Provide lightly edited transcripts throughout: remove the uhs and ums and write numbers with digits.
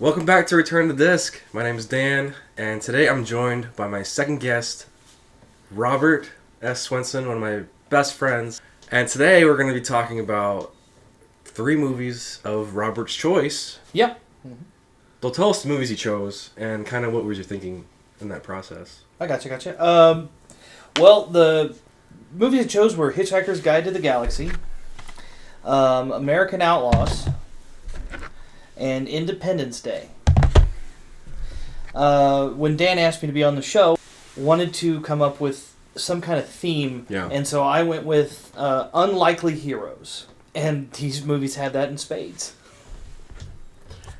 Welcome back to Return to Disc. My name is Dan, and today I'm joined by my second guest, Robert S. Swinson, one of my best friends. And today we're going to be talking about 3 movies of Robert's choice. Yep. They'll tell us the movies he chose and kind of what was you thinking in that process. I gotcha. Well, the movies I chose were Hitchhiker's Guide to the Galaxy, American Outlaws, and Independence Day. When Dan asked me to be on the show, wanted to come up with some kind of theme, and so I went with unlikely heroes, and these movies had that in spades.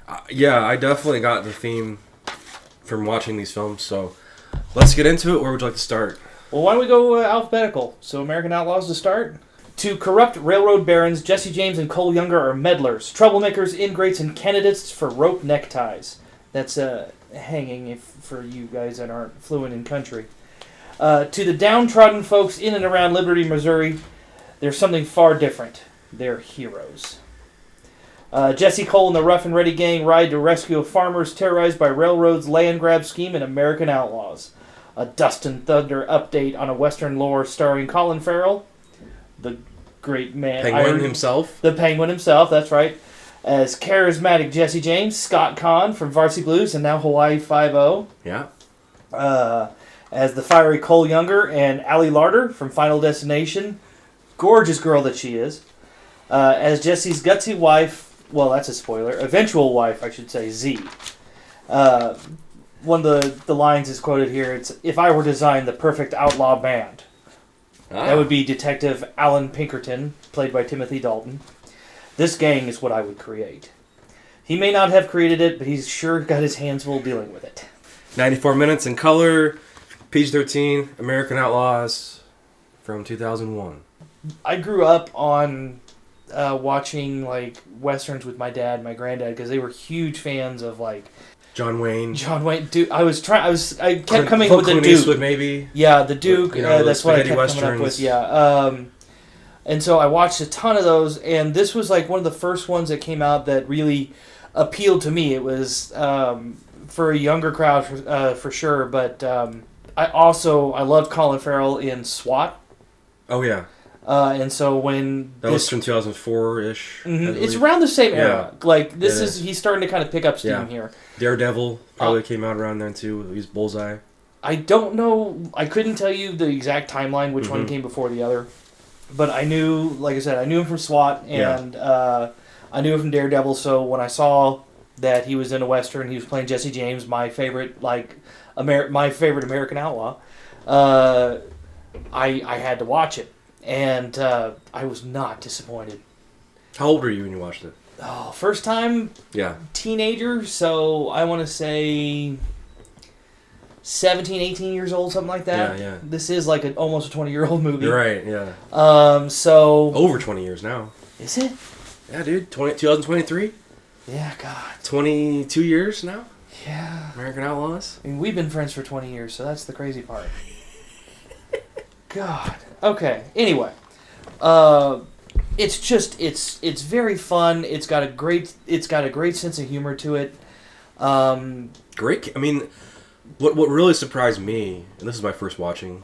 I definitely got the theme from watching these films, so let's get into it. Where would you like to start? Well, why don't we go alphabetical? So American Outlaws to start. To corrupt railroad barons, Jesse James and Cole Younger are meddlers, troublemakers, ingrates, and candidates for rope neckties. That's hanging for you guys that aren't fluent in country. To the downtrodden folks in and around Liberty, Missouri, there's something far different. They're heroes. Jesse Cole and the Rough and Ready gang ride to rescue farmers terrorized by railroad's land grab scheme in American Outlaws. A Dust and Thunder update on a Western lore starring Colin Farrell, the great man. Penguin himself. The Penguin himself, that's right. As charismatic Jesse James, Scott Conn from Varsity Blues and now Hawaii Five-0. Yeah. As the fiery Cole Younger and Allie Larder from Final Destination. Gorgeous girl that she is. As Jesse's gutsy wife, well, that's a spoiler, eventual wife, I should say, Z. One of the lines is quoted here, it's, "If I were to design the perfect outlaw band." That would be Detective Alan Pinkerton, played by Timothy Dalton. "This gang is what I would create." He may not have created it, but he's sure got his hands full dealing with it. 94 minutes in color, PG-13, American Outlaws from 2001. I grew up on watching like westerns with my dad and my granddad because they were huge fans of like John Wayne. Duke. I kept coming up with the Clint Duke. Eastwood, maybe. Yeah, the Duke. That's what I kept westerns. coming up with. Yeah. And so I watched a ton of those, and this was like one of the first ones that came out that really appealed to me. It was for a younger crowd for sure, but I loved Colin Farrell in SWAT. Oh yeah. And so when that was from 2004-ish. It's around the same era. Yeah. Like he's starting to kind of pick up steam here. Daredevil probably came out around then too. He's Bullseye. I don't know. I couldn't tell you the exact timeline, which one came before the other. But I knew, like I said, I knew him from SWAT, and I knew him from Daredevil. So when I saw that he was in a Western, he was playing Jesse James, my favorite, my favorite American outlaw, I had to watch it. And I was not disappointed. How old were you when you watched it? Oh, first time? Yeah. Teenager, so I want to say 17, 18 years old, something like that. Yeah. This is like almost a 20-year-old movie. You're right, yeah. So... Over 20 years now. Is it? Yeah, dude. 2023? Yeah, God. 22 years now? Yeah. American Outlaws? I mean, we've been friends for 20 years, so that's the crazy part. God. Okay. Anyway, it's very fun. It's got a great sense of humor to it. Great. I mean, what really surprised me, and this is my first watching,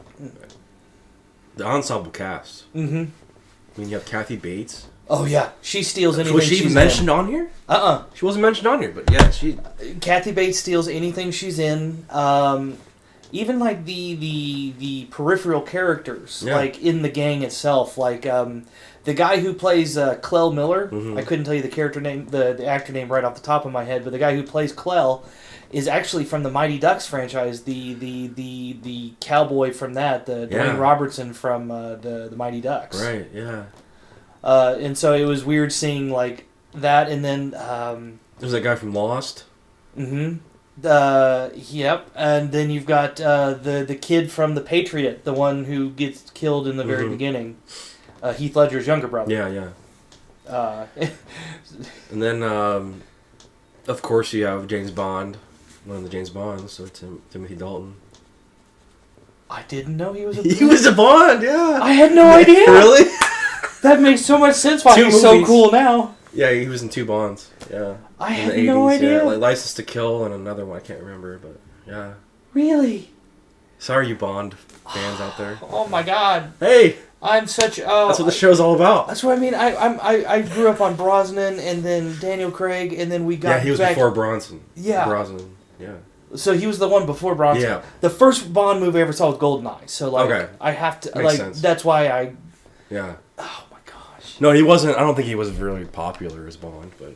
the ensemble cast. Mm-hmm. I mean, you have Kathy Bates. Oh yeah, she steals anything. Was she even mentioned on here? She wasn't mentioned on here, but yeah, she. Kathy Bates steals anything she's in. Even like the peripheral characters, like in the gang itself, like the guy who plays Clell Miller. Mm-hmm. I couldn't tell you the character name, the actor name right off the top of my head, but the guy who plays Clell is actually from the Mighty Ducks franchise. The cowboy from that, Dwayne Robertson from the Mighty Ducks. Right. Yeah. And so it was weird seeing like that, and then there's that guy from Lost. Mm-hmm. Yep, and then you've got the kid from The Patriot, the one who gets killed in the very beginning, Heath Ledger's younger brother. Yeah. And then, of course, you have James Bond, one of the James Bonds, so Timothy Dalton. I didn't know he was a... He was a Bond, yeah. I had no idea. Really? That makes so much sense why he's so cool now. Yeah, he was in 2 Bonds. Yeah. I In had the no 80s, idea. Yeah, like License to Kill and another one I can't remember, but yeah. Really? Sorry, you Bond fans out there. Oh my God! Hey, I'm such that's what the show's all about. That's what I mean. I grew up on Brosnan and then Daniel Craig and then we got Yeah, he was back. before Bronson. Yeah. Brosnan. Yeah. So he was the one before Bronson. Yeah. The first Bond movie I ever saw was GoldenEye. So like Okay. I have to Makes like sense. that's why I. Yeah. Oh my gosh. No, he wasn't. I don't think he was really popular as Bond, but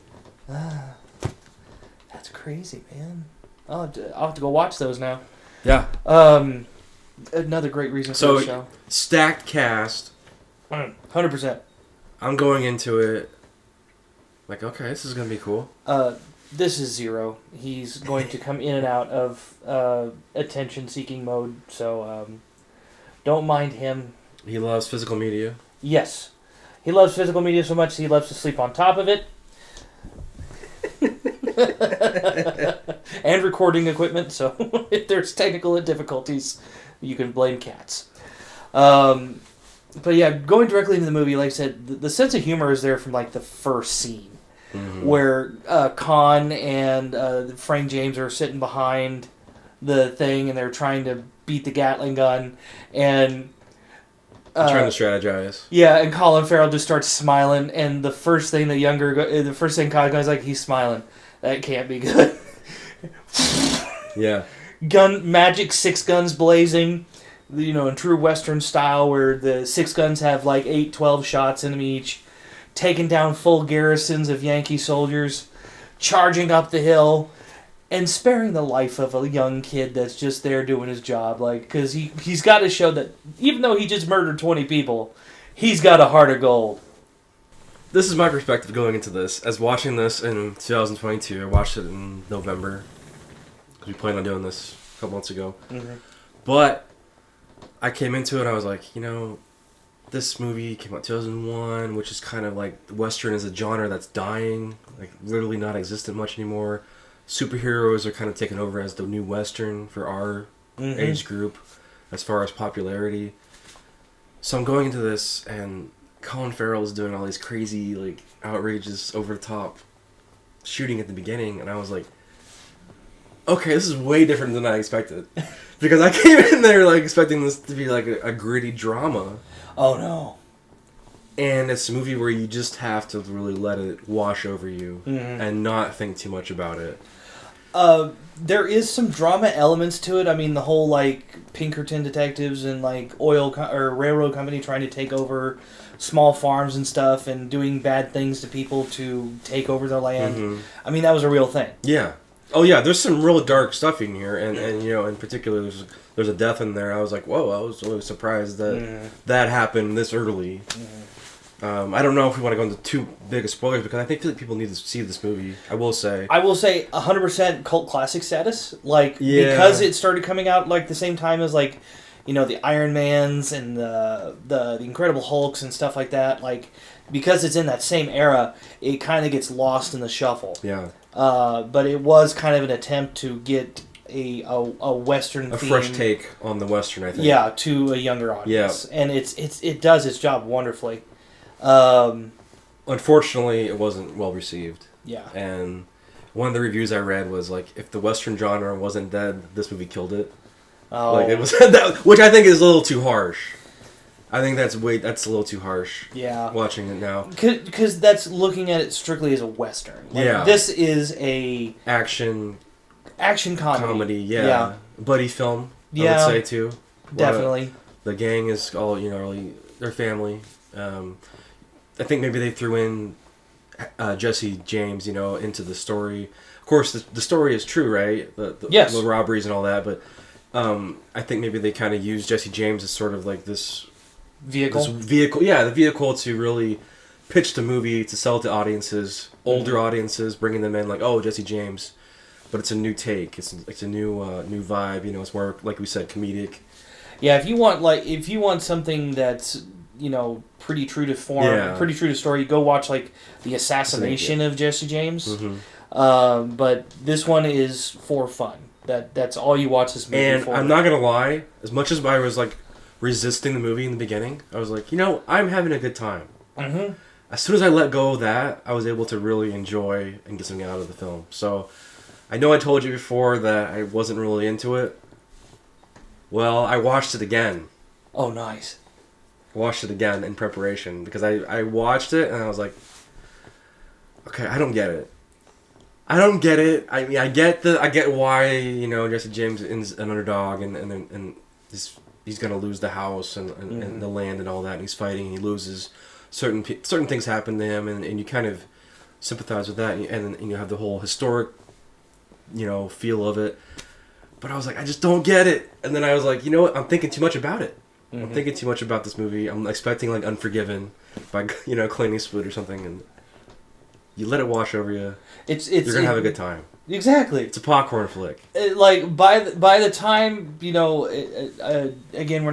That's crazy, man. I'll have to go watch those now. yeah. Another great reason for So the show. stacked cast. 100%. I'm going into it like, okay, this is gonna be cool. This is Zero. He's going to come in and out of attention-seeking mode, so don't mind him. He loves physical media. Yes. He loves physical media so much he loves to sleep on top of it. And recording equipment, so if there's technical difficulties, you can blame cats. But yeah, going directly into the movie, like I said, the sense of humor is there from like the first scene. Mm-hmm. Where Khan and Frank James are sitting behind the thing and they're trying to beat the Gatling gun, and Trying to strategize. yeah, and Colin Farrell just starts smiling, and the first thing Khan goes like, he's smiling. That can't be good. Yeah. Magic 6 guns blazing, in true Western style, where the 6 guns have like 12 shots in them each. Taking down full garrisons of Yankee soldiers, charging up the hill, and sparing the life of a young kid that's just there doing his job. Like, because he's got to show that even though he just murdered 20 people, he's got a heart of gold. This is my perspective going into this. As watching this in 2022, I watched it in November because we planned on doing this a couple months ago. Mm-hmm. But I came into it and I was like, this movie came out in 2001, which is kind of like Western is a genre that's dying, like literally not existent much anymore. Superheroes are kind of taken over as the new Western for our age group as far as popularity. So I'm going into this and Colin Farrell is doing all these crazy, like, outrageous, over-the-top shooting at the beginning, and I was like, okay, this is way different than I expected. Because I came in there, like, expecting this to be, like, a gritty drama. Oh, no. And it's a movie where you just have to really let it wash over you and not think too much about it. There is some drama elements to it. I mean, the whole, like, Pinkerton detectives and, like, or railroad company trying to take over small farms and stuff and doing bad things to people to take over their land. Mm-hmm. I mean, that was a real thing. Yeah. Oh, yeah, there's some real dark stuff in here. And in particular, there's a death in there. I was like, whoa, I was really surprised that that happened this early. I don't know if we want to go into too big of spoilers because I think that people need to see this movie. I will say 100% cult classic status. Like, because it started coming out like the same time as like, the Iron Mans and the Incredible Hulks and stuff like that. Like, because it's in that same era, it kind of gets lost in the shuffle. Yeah. But it was kind of an attempt to get a Western theme, fresh take on the Western, I think. Yeah, to a younger audience. Yeah. And it does its job wonderfully. Unfortunately, it wasn't well received. Yeah. And one of the reviews I read was like, if the Western genre wasn't dead, this movie killed it. Oh. Like it was that, which I think is a little too harsh. I think that's a little too harsh. Yeah. Watching it now. Because that's looking at it strictly as a Western. Like, yeah. This is a action comedy. Yeah. Buddy film. Yeah. I would say too. Definitely. The gang is all their family. I think maybe they threw in Jesse James, into the story. Of course, the story is true, right? Yes. The robberies and all that, but I think maybe they kind of used Jesse James as sort of like this vehicle. The vehicle to really pitch the movie, to sell it to audiences, older audiences, bringing them in like, oh, Jesse James, but it's a new take. It's a new vibe. It's more, like we said, comedic. Yeah, if you want something that's pretty true to form, pretty true to story, go watch like the assassination of Jesse James. Mm-hmm. But this one is for fun. That's all you watch this movie for. And I'm not gonna lie, as much as I was like resisting the movie in the beginning, I was like, I'm having a good time. Mm-hmm. as soon as I let go of that, I was able to really enjoy and get something out of the film. So, I know I told you before that I wasn't really into it. Well, I watched it again. Oh, nice. Watched it again in preparation because I watched it and I was like, okay, I don't get it. I don't get it. I mean, I get why, you know, Jesse James is an underdog and he's gonna lose the house and the land and all that, and he's fighting and he loses. Certain things happen to him, and you kind of sympathize with that, and you have the whole historic, you know, feel of it. But I was like, I just don't get it. And then I was like, you know what? I'm thinking too much about it. I'm thinking too much about this movie. I'm expecting like Unforgiven by, you know, Clint Eastwood or something, and you let it wash over you. You're gonna have a good time. Exactly. It's a popcorn flick. Like by the time, you know, again,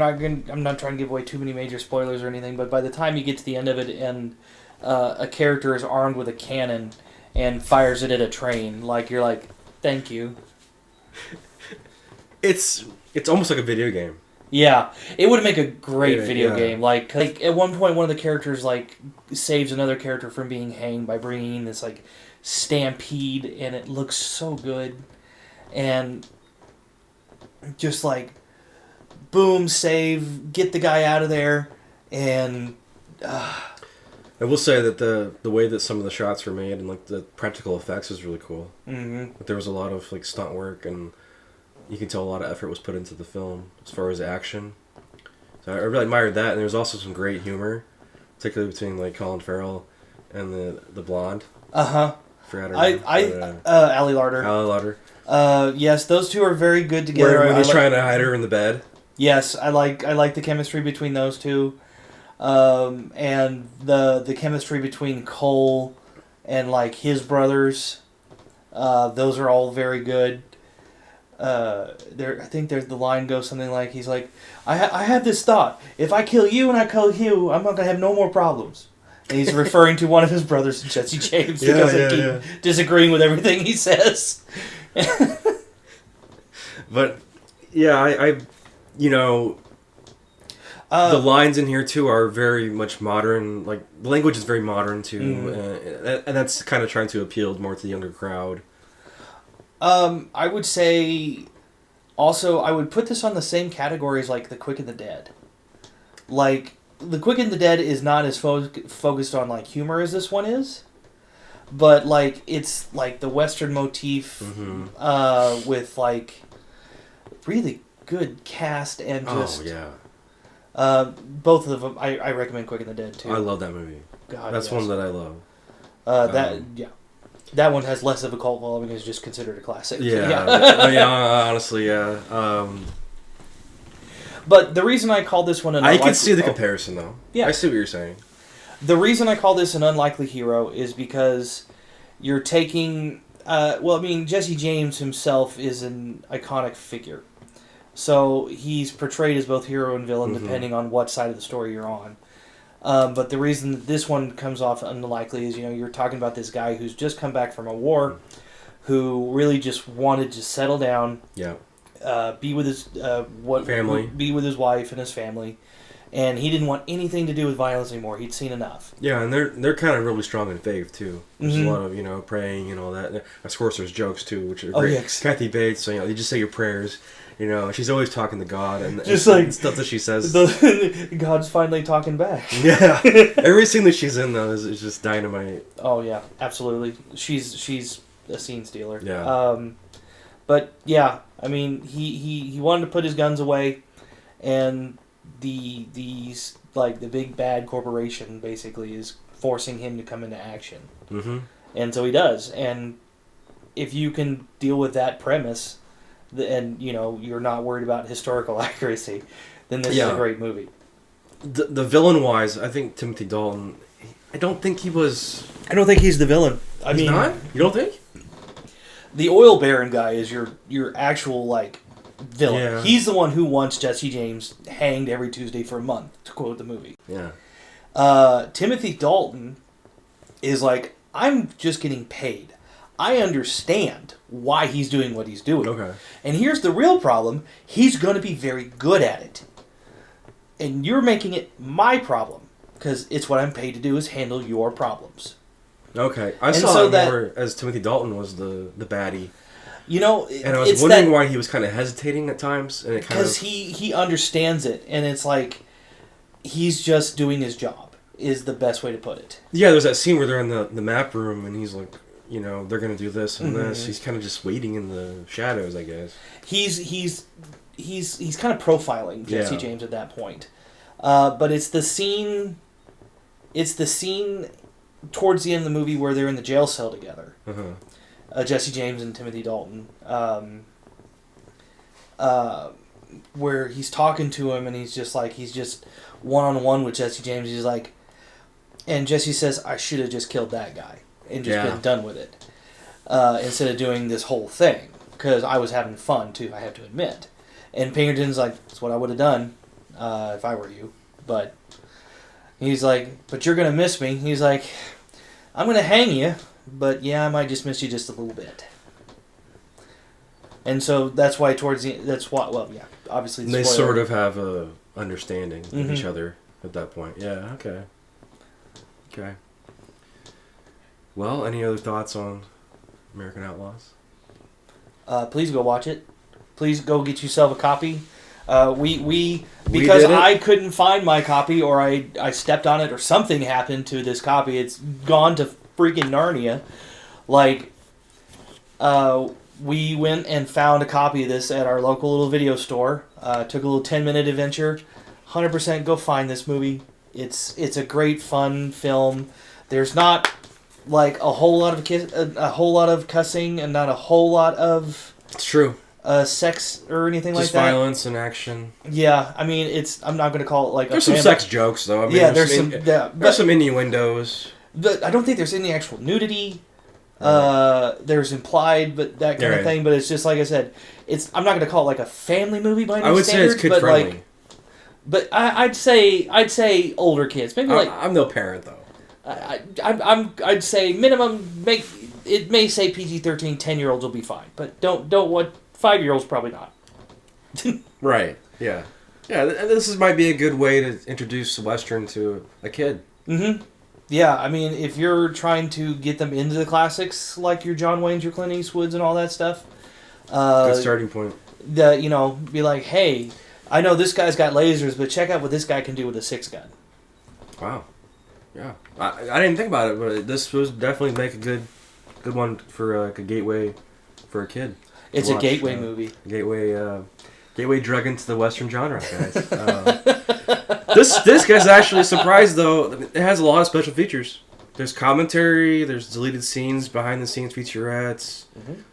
I'm not trying to give away too many major spoilers or anything, but by the time you get to the end of it and a character is armed with a cannon and fires it at a train, like you're like, thank you. It's almost like a video game. Yeah, it would make a great video yeah. game. Like at one point, one of the characters like saves another character from being hanged by bringing in this like stampede, and it looks so good, and just like boom, save, get the guy out of there, and I will say that the way that some of the shots were made and like the practical effects is really cool. Mm-hmm. But there was a lot of like stunt work, and you can tell a lot of effort was put into the film as far as action. So I really admired that, and there was also some great humor, particularly between like Colin Farrell and the blonde. Forgot her name. Ali Larter. Ali Larter. Yes, those two are very good together. When he's trying to hide her in the bed. Yes, I like the chemistry between those two, and the chemistry between Cole and like his brothers. Those are all very good. I think there's the line goes something like, he's like, I had this thought, if I kill you and I kill you, I'm not gonna have no more problems. And he's referring to one of his brothers, Jesse James, because they keep disagreeing with everything he says. But yeah, I you know, the lines in here too are very much modern. Like the language is very modern too, and that's kind of trying to appeal more to the younger crowd. I would say, also, I would put this on the same category as, like, The Quick and the Dead. Like, The Quick and the Dead is not as focused on, like, humor as this one is. But, like, it's, like, the Western motif with, like, really good cast and just... Oh, yeah. Both of them, I recommend Quick and the Dead, too. I love that movie. God, That's one that I love. Yeah. That one has less of a cult following, is just considered a classic. Yeah, honestly, yeah. But the reason I call this one an I can see the comparison, though. Yeah. I see what you're saying. The reason I call this an unlikely hero is because you're taking... Jesse James himself is an iconic figure. So he's portrayed as both hero and villain, depending on what side of the story you're on. But the reason that this one comes off unlikely is, you know, you're talking about this guy who's just come back from a war, who really just wanted to settle down, be with his family, be with his wife and his family, and he didn't want anything to do with violence anymore. He'd seen enough. Yeah, and they're kind of really strong in faith too. There's a lot of, you know, praying and all that. Of course, there's jokes too, which are great. Yes. Kathy Bates, so, you know, you just say your prayers. You know, she's always talking to God, and just and like stuff that she says. God's finally talking back. Yeah, every scene that she's in though is just dynamite. Oh yeah, absolutely. She's a scene stealer. Yeah. But yeah, I mean, he wanted to put his guns away, and the big bad corporation basically is forcing him to come into action. Mm-hmm. And so he does. And if you can deal with that premise, and you know you're not worried about historical accuracy, then this is a great movie. The villain wise, I think Timothy Dalton. I don't think he's the villain. I mean, not? You don't think? The oil baron guy is your actual like villain. Yeah. He's the one who wants Jesse James hanged every Tuesday for a month, to quote the movie. Yeah. Timothy Dalton is like, I'm just getting paid. I understand why he's doing what he's doing. Okay. And here's the real problem. He's going to be very good at it. And you're making it my problem. because it's what I'm paid to do is handle your problems. Okay, I And saw so it that- more as Timothy Dalton was the baddie, You know, and I was wondering why he was kind of hesitating at times, and it kind of because he understands it, and it's like he's just doing his job is the best way to put it. yeah. There's that scene where they're in the map room, and he's like, you know, they're gonna do this and this. He's kind of just waiting in the shadows, I guess. He's kind of profiling Jesse Yeah. James at that point, but it's the scene. It's the scene towards the end of the movie where they're in the jail cell together. Jesse James and Timothy Dalton, where he's talking to him and he's just one-on-one with Jesse James. He's like, and Jesse says, I should have just killed that guy and just been done with it, instead of doing this whole thing, because I was having fun too, I have to admit. And Pinkerton's like, that's what I would have done if I were you. But he's like, but you're going to miss me. He's like, I'm going to hang you, but yeah, I might just miss you just a little bit. And so that's why obviously And they sort of have a understanding of each other at that point. Yeah, okay. Well, any other thoughts on American Outlaws? Please go watch it. Please go get yourself a copy. We did it. I couldn't find my copy, or I stepped on it, or something happened to this copy. It's gone to freaking Narnia. Like, we went and found a copy of this at our local little video store. Took a little 10-minute adventure. 100% go find this movie. It's a great fun film. There's not like a whole lot of cussing, and not a whole lot of It's true. Sex or anything Just like that. violence and action. Yeah, I mean, I'm not going to call it like There's some sex jokes, though. I mean, Yeah, there's some innuendos. I don't think there's any actual nudity. There's implied, but that kind of thing. But it's just like I said, I'm not going to call it like a family movie by any I would say it's standards, kid but friendly. like, but I'd say older kids, maybe like I'm no parent though. I'd say minimum it may say PG-13, 10-year-olds will be fine, but don't what 5-year-olds probably not. Right. Yeah. Yeah. This might be a good way to introduce Western to a kid. Mm-hmm. Yeah, I mean, if you're trying to get them into the classics, like your John Waynes, your Clint Eastwoods, and all that stuff, Good starting point. Be like, hey, I know this guy's got lasers, but check out what this guy can do with a 6-gun. Wow. Yeah. I didn't think about it, but this was definitely make a good one for like a gateway for a kid. It's a gateway movie. Gateway drug into the Western genre, guys. This disc is actually surprised though. It has a lot of special features. There's commentary. There's deleted scenes, behind the scenes featurettes,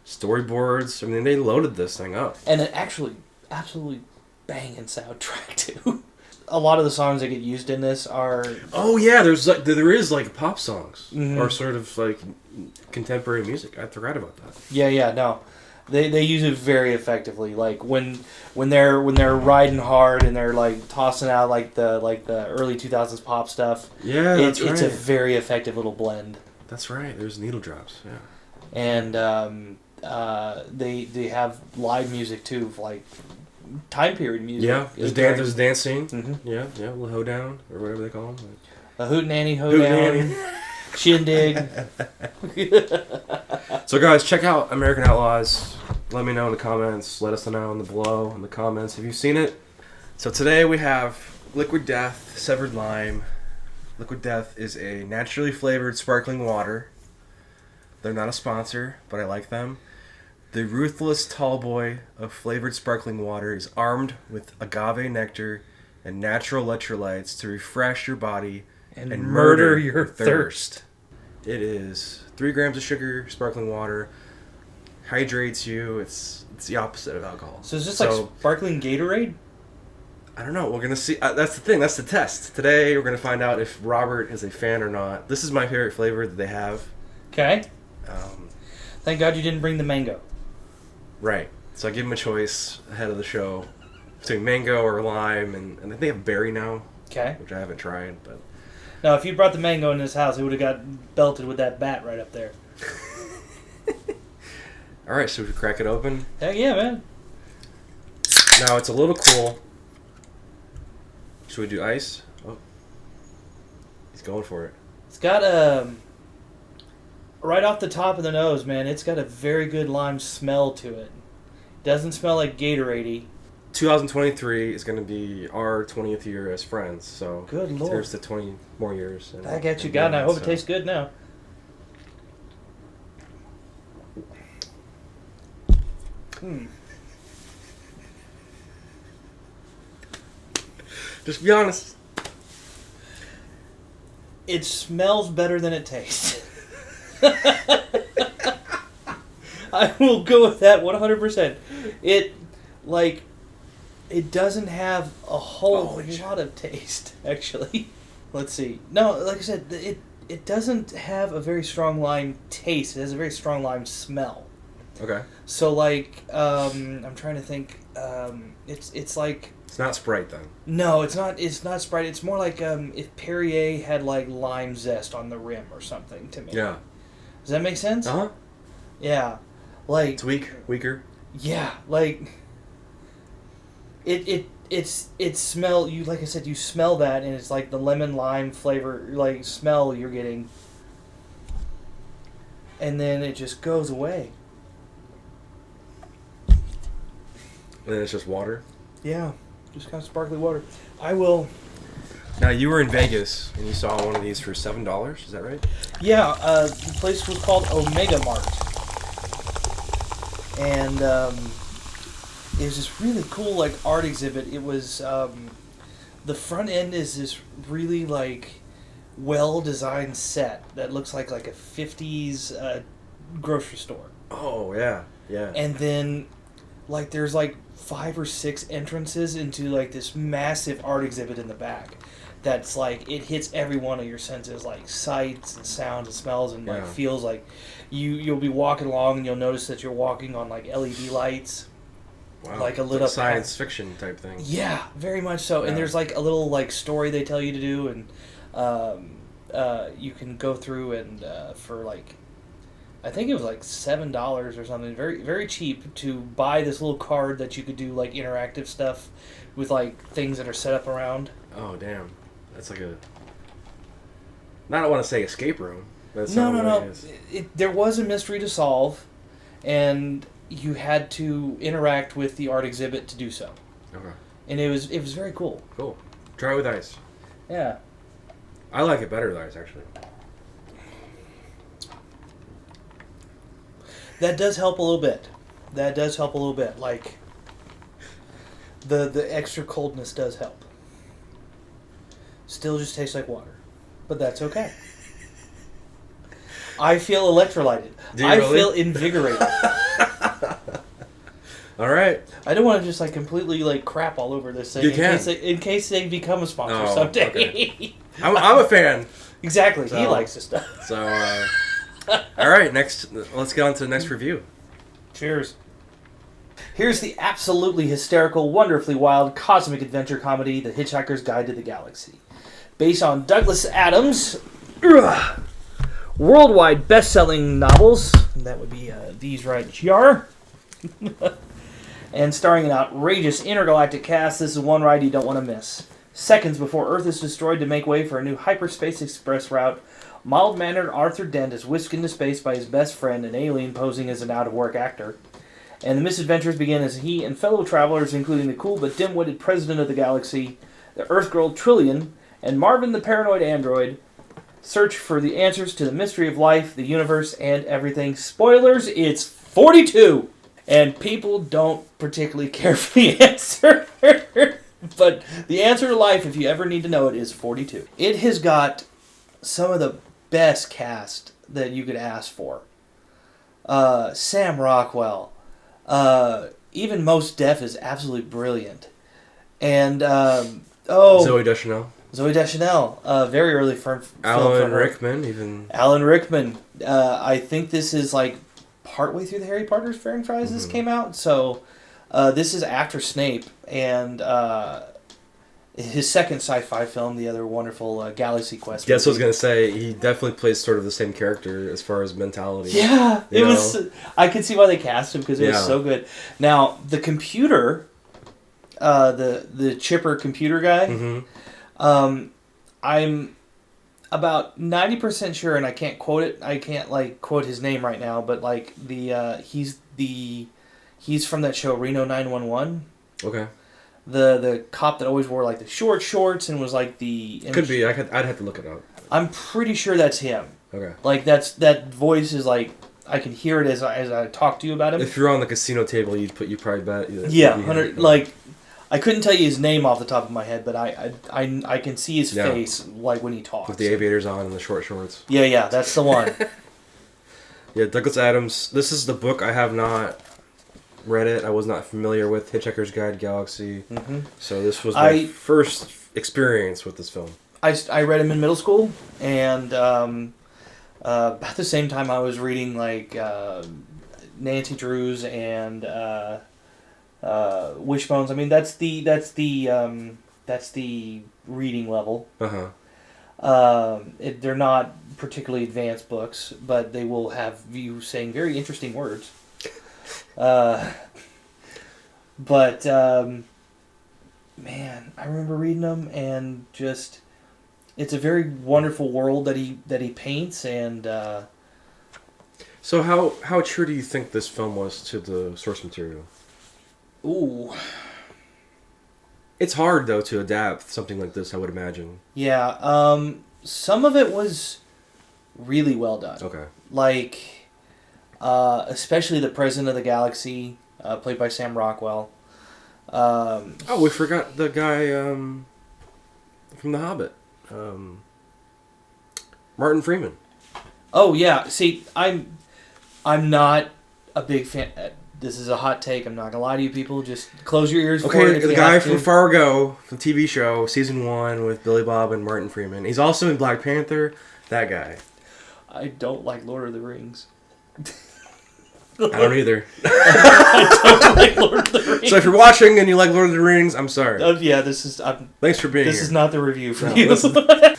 storyboards. I mean, they loaded this thing up. And an actually absolutely banging soundtrack too. A lot of the songs that get used in this are. Oh yeah, there is like pop songs or sort of like contemporary music. I forgot about that. Yeah, no. They use it very effectively. Like when they're riding hard and they're like tossing out like the early 2000s pop stuff. Yeah, it's a very effective little blend. That's right. There's needle drops. Yeah. And they have live music too, like time period music. Yeah, there's a dance scene. Mm-hmm. Yeah, a little hoedown or whatever they call them. A hootenanny, hoedown, shindig. So guys, check out American Outlaws. Let me know in the comments. Let us know below in the comments if you've seen it. So today we have Liquid Death Severed Lime. Liquid Death is a naturally flavored sparkling water. They're not a sponsor, but I like them. The ruthless tall boy of flavored sparkling water is armed with agave nectar and natural electrolytes to refresh your body and murder your thirst. It is 3 grams of sugar, sparkling water, hydrates you. It's the opposite of alcohol. So is this like sparkling Gatorade? I don't know. We're going to see. That's the thing. That's the test. Today we're going to find out if Robert is a fan or not. This is my favorite flavor that they have. Okay. Thank God you didn't bring the mango. Right. So I give him a choice ahead of the show between mango or lime, and they have berry now. Okay. Which I haven't tried, but. Now, if you brought the mango in this house, it would have got belted with that bat right up there. All right, so we crack it open. Heck yeah, man. Now it's a little cool. Should we do ice? Oh. He's going for it. It's got right off the top of the nose, man. It's got a very good lime smell to it. Doesn't smell like Gatorade-y. 2023 is going to be our 20th year as friends, so Good Lord. Here's the 20 more years. I got you, God, and I hope it tastes good now. Just be honest. It smells better than it tastes. I will go with that 100%. It doesn't have a whole lot of taste, actually. Let's see. No, like I said, it doesn't have a very strong lime taste. It has a very strong lime smell. Okay. So, like, I'm trying to think. It's like... It's not Sprite, then. No, it's not. It's not Sprite. It's more like if Perrier had, like, lime zest on the rim or something to me. Yeah. Does that make sense? Uh-huh. Yeah. Like... It's weaker. Yeah, like... It smell... You, like I said, you smell that, and it's like the lemon lime flavor, like, smell you're getting. And then it just goes away. And then it's just water. Yeah, just kind of sparkly water. I will... Now, you were in Vegas, and you saw one of these for $7, is that right? Yeah, the place was called Omega Mart. And it was this really cool, like, art exhibit. It was... the front end is this really, like, well-designed set that looks like a 50s grocery store. Oh, yeah. And then, like, there's, like, 5 or 6 entrances into, like, this massive art exhibit in the back that's, like, it hits every one of your senses, like, sights and sounds and smells and, like, feels like you'll be walking along and you'll notice that you're walking on, like, LED lights. Wow. Like a lit up science fiction type thing. Yeah, very much so. Yeah. And there's, like, a little, like, story they tell you to do, and you can go through and for, like, I think it was like $7 or something, very very cheap, to buy this little card that you could do, like, interactive stuff with, like, things that are set up around. Oh, damn. That's like a... I don't want to say escape room. That's No. There was a mystery to solve, and you had to interact with the art exhibit to do so. Okay. And it was very cool. Cool. Try it with ice. Yeah. I like it better with ice, actually. That does help a little bit. Like, the extra coldness does help. Still just tastes like water. But that's okay. I feel electrolyted. Do you really? Feel invigorated. All right. I don't want to just, like, completely, like, crap all over this thing. You can. In case they become a sponsor someday. Okay. I'm a fan. Exactly. So, he likes this stuff. So, all right. Next, let's get on to the next review. Cheers. Here's the absolutely hysterical, wonderfully wild, cosmic adventure comedy, The Hitchhiker's Guide to the Galaxy. Based on Douglas Adams' worldwide best-selling novels. That would be these right here. And starring an outrageous intergalactic cast, this is one ride you don't want to miss. Seconds before Earth is destroyed to make way for a new hyperspace express route, mild-mannered Arthur Dent is whisked into space by his best friend, an alien posing as an out-of-work actor. And the misadventures begin as he and fellow travelers, including the cool but dim-witted president of the galaxy, the Earth girl Trillian, and Marvin the paranoid android, search for the answers to the mystery of life, the universe, and everything. Spoilers, it's 42! And people don't particularly care for the answer. But the answer to life, if you ever need to know it, is 42. It has got some of the best cast that you could ask for. Sam Rockwell. Even Mos Def is absolutely brilliant. And, Zooey Deschanel. Zooey Deschanel. Very early film. Alan Rickman, even. Alan Rickman. I think this is, like, partway through the Harry Potter franchise this came out. So, this is after Snape. And, his second sci-fi film, the other wonderful Galaxy Quest. Guess what I was going to say. He definitely plays sort of the same character as far as mentality. Yeah. It was. I could see why they cast him, because it was so good. Now, the computer, the chipper computer guy, about 90% sure, and I can't quote it. I can't like quote his name right now, but like he's from that show Reno 911. Okay. The cop that always wore like the short shorts and was like the Could be. I'd have to look it up. I'm pretty sure that's him. Okay. Like that voice is like I can hear it as I talk to you about him. If you're on the casino table, you probably bet. Yeah, 100. Like I couldn't tell you his name off the top of my head, but I can see his face like when he talks. With the aviators on and the short shorts. Yeah, that's the one. Yeah, Douglas Adams. This is the book. I have not read it. I was not familiar with Hitchhiker's Guide to the Galaxy. Mm-hmm. So this was my first experience with this film. I read him in middle school, and about the same time I was reading like Nancy Drews and Wishbones. I mean that's the reading level. They're not particularly advanced books, but they will have you saying very interesting words. But man, I remember reading them and just it's a very wonderful world that he paints and. So how true do you think this film was to the source material? Ooh. It's hard though to adapt something like this, I would imagine. Yeah, some of it was really well done. Okay. Like, especially the President of the Galaxy, played by Sam Rockwell. We forgot the guy from The Hobbit, Martin Freeman. Oh yeah, see, I'm not a big fan. This is a hot take. I'm not gonna lie to you, people. Just close your ears. Okay, the guy from Fargo, from TV show, season 1 with Billy Bob and Martin Freeman. He's also in Black Panther. That guy. I don't like Lord of the Rings. I don't either. I don't like Lord of the Rings. So if you're watching and you like Lord of the Rings, I'm sorry. Yeah, this is. Thanks for being here. This is not the review for you.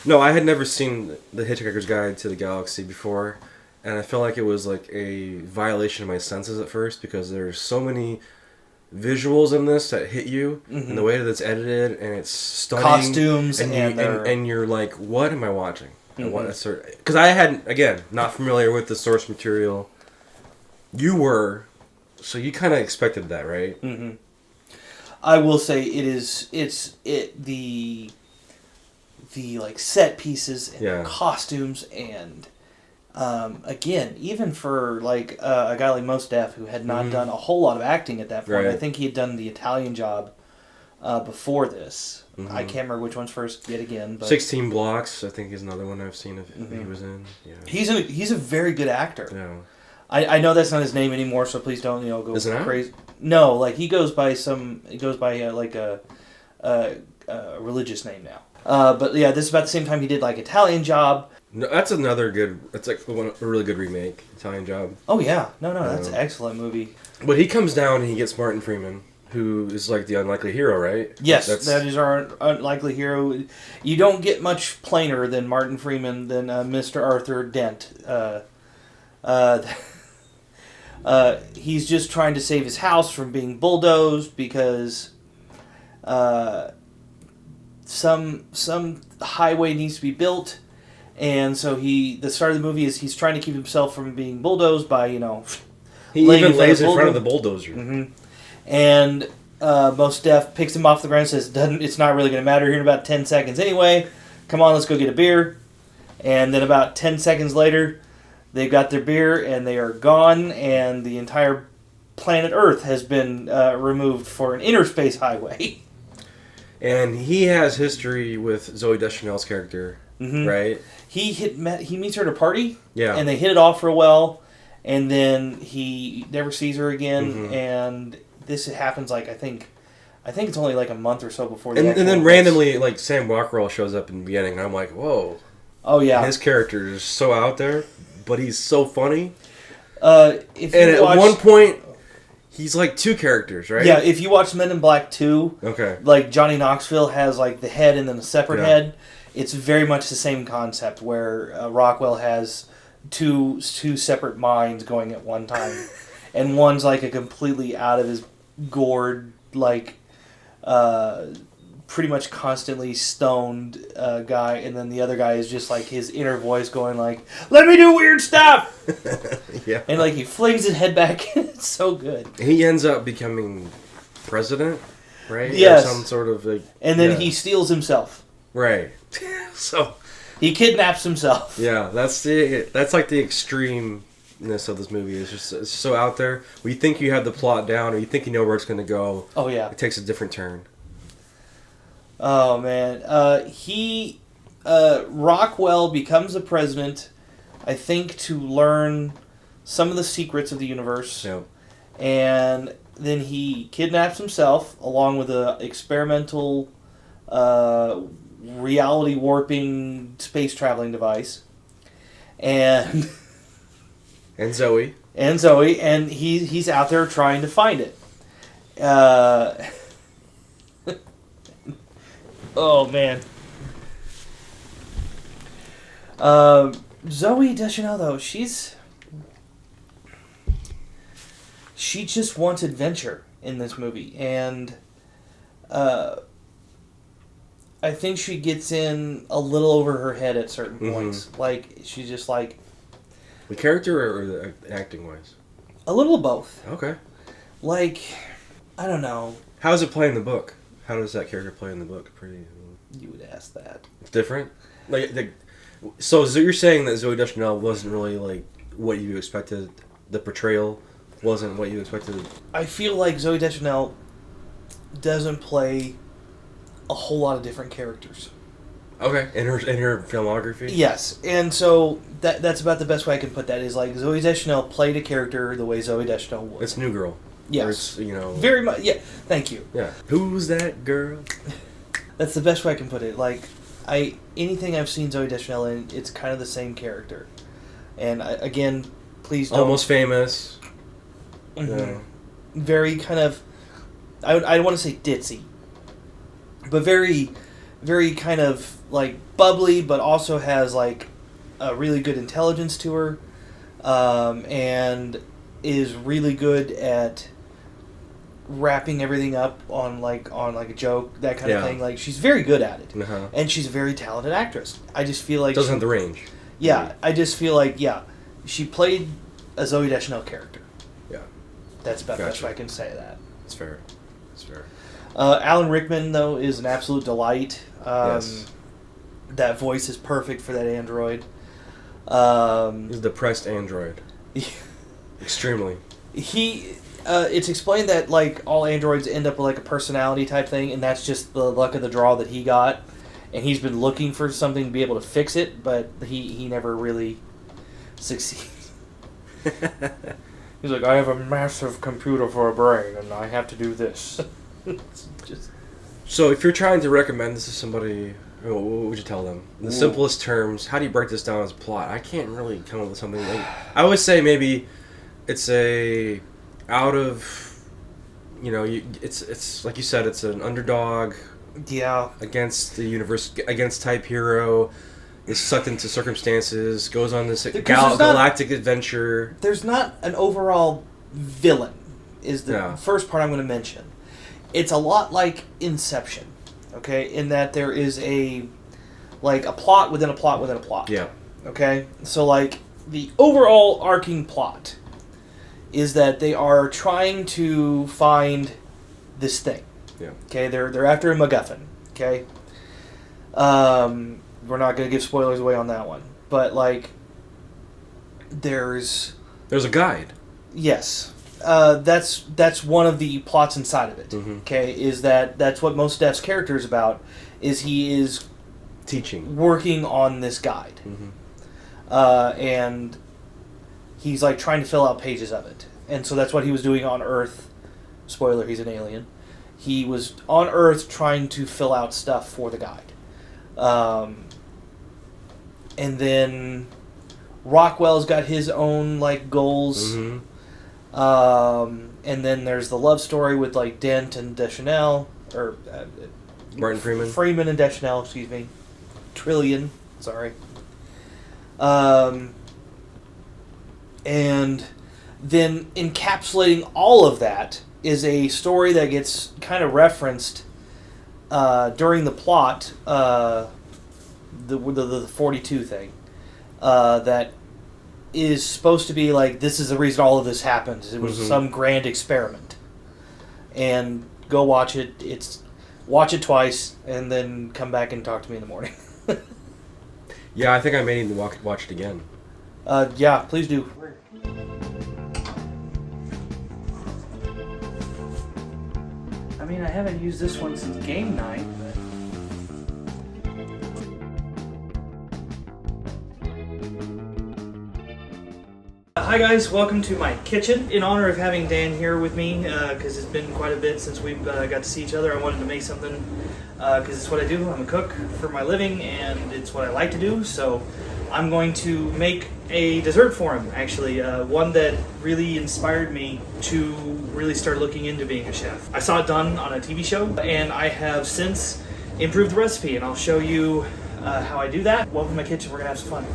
No, I had never seen The Hitchhiker's Guide to the Galaxy before, and I felt like it was like a violation of my senses at first because there's so many visuals in this that hit you, and the way that it's edited, and it's stunning. Costumes, and you're like, what am I watching? Because I hadn't, again, not familiar with the source material. You were, so you kind of expected that, right? Mm-hmm. I will say the like set pieces and costumes and again, even for like a guy like Mostaf who had not done a whole lot of acting at that point. Right. I think he had done the Italian job before this. I can't remember which one's first yet again. But 16 Blocks, I think, is another one I've seen if he was in. Yeah. He's a very good actor. Yeah. I know that's not his name anymore, so please don't go crazy. No, like he goes by like a religious name now. But yeah, this is about the same time he did like Italian Job. No, that's another good. That's like a really good remake, Italian Job. Oh yeah, no, that's an excellent movie. But he comes down and he gets Martin Freeman, who is like the unlikely hero, right? Yes, that is our unlikely hero. You don't get much plainer than Martin Freeman than Mr. Arthur Dent. He's just trying to save his house from being bulldozed because some highway needs to be built, and so the start of the movie is he's trying to keep himself from being bulldozed by he even lays in front of the bulldozer. Mm-hmm. And Mos Def picks him off the ground and says, "It's not really going to matter here in about 10 seconds anyway. Come on, let's go get a beer." And then about 10 seconds later, they've got their beer and they are gone, and the entire planet Earth has been removed for an interspace highway. And he has history with Zooey Deschanel's character, right? He meets her at a party, and they hit it off real well, and then he never sees her again, and this happens like I think it's only like a month or so before. And then randomly, like Sam Rockwell shows up in the beginning, and I'm like, whoa. Oh yeah, his character is so out there, but he's so funny. At one point, he's like two characters, right? Yeah, if you watch Men in Black 2, okay, like Johnny Knoxville has like the head and then a separate head. It's very much the same concept where Rockwell has two separate minds going at one time, and one's like a completely out of his gourd like pretty much constantly stoned guy, and then the other guy is just like his inner voice going like, "Let me do weird stuff." Yeah. And like he flings his head back. It's so good. He ends up becoming president, right? Yes. Or some sort of like, And then he steals himself. Right. So he kidnaps himself. Yeah, that's like the extremeness of this movie. It's so out there. When you think you have the plot down, or you think you know where it's going to go. Oh yeah. It takes a different turn. Oh man, Rockwell becomes the president, I think, to learn some of the secrets of the universe. Yep. And then he kidnaps himself along with a experimental reality warping space traveling device, and Zoe, and he's out there trying to find it. Oh man. Zoe Deschanel, though, she just wants adventure in this movie, and I think she gets in a little over her head at certain points. Like, she's just like... The character or the acting wise? A little of both. Okay. Like, I don't know. How does it play in the book? How does that character play in the book? You would ask that. Different? So you're saying that Zoe Deschanel wasn't really like what you expected? The portrayal wasn't what you expected? I feel like Zoe Deschanel doesn't play a whole lot of different characters. Okay. In her filmography? Yes. And so that's about the best way I can put that, is like Zoe Deschanel played a character the way Zoe Deschanel would. It's New Girl. Yes. It's, very much. Yeah. Thank you. Yeah. Who's that girl? That's the best way I can put it. Like, anything I've seen Zoe Deschanel in, it's kind of the same character. And again, please don't... Almost Famous. Mm-hmm. Yeah. Very kind of... I want to say ditzy. But very, very kind of, like, bubbly, but also has, like, a really good intelligence to her. And is really good at wrapping everything up on a joke, that kind of thing. Like, she's very good at it. Uh-huh. And she's a very talented actress. I just feel like... Doesn't have the range. Yeah, I just feel like, she played a Zoe Deschanel character. Yeah. That's about the best way I can say that. It's fair. It's fair. Alan Rickman, though, is an absolute delight. Yes. That voice is perfect for that android. He's a depressed android. Extremely. It's explained that, like, all androids end up with, like, a personality type thing, and that's just the luck of the draw that he got. And he's been looking for something to be able to fix it, but he never really succeeds. He's like, I have a massive computer for a brain, and I have to do this. So if you're trying to recommend this to somebody, what would you tell them? In the simplest terms, how do you break this down as a plot? I can't really come up with something. I would say maybe it's it's like you said, it's an underdog. Yeah. Against the universe, against type hero, is sucked into circumstances, goes on this galactic adventure. There's not an overall villain, is the first part I'm going to mention. It's a lot like Inception, okay, in that there is a plot within a plot within a plot. Yeah. Okay? So, like, the overall arcing plot is that they are trying to find this thing. Yeah. Okay, they're after a MacGuffin. Okay. We're not going to give spoilers away on that one, but like, there's a guide. Yes, that's one of the plots inside of it. Mm-hmm. Okay, is that's what Mos Def's character is about? Is he is teaching, working on this guide, and he's like trying to fill out pages of it, and so that's what he was doing on Earth. Spoiler: he's an alien. He was on Earth trying to fill out stuff for the guide. And then Rockwell's got his own, like, goals. Mm-hmm. And then there's the love story with, like, Dent and Deschanel. Or... Martin Freeman. Freeman and Deschanel, excuse me. Trillion, sorry. And then encapsulating all of that is a story that gets kind of referenced during the plot, the 42 thing, that is supposed to be like, this is the reason all of this happens. It was some grand experiment. And go watch it. Watch it twice, and then come back and talk to me in the morning. Yeah, I think I may need to watch it again. Yeah, please do. I mean, I haven't used this one since game night, but... Hi guys, welcome to my kitchen. In honor of having Dan here with me, because it's been quite a bit since we've got to see each other, I wanted to make something, because it's what I do. I'm a cook for my living, and it's what I like to do, so I'm going to make a dessert for him, actually. One that really inspired me to really start looking into being a chef. I saw it done on a TV show, and I have since improved the recipe, and I'll show you how I do that. Welcome to my kitchen, we're going to have some fun.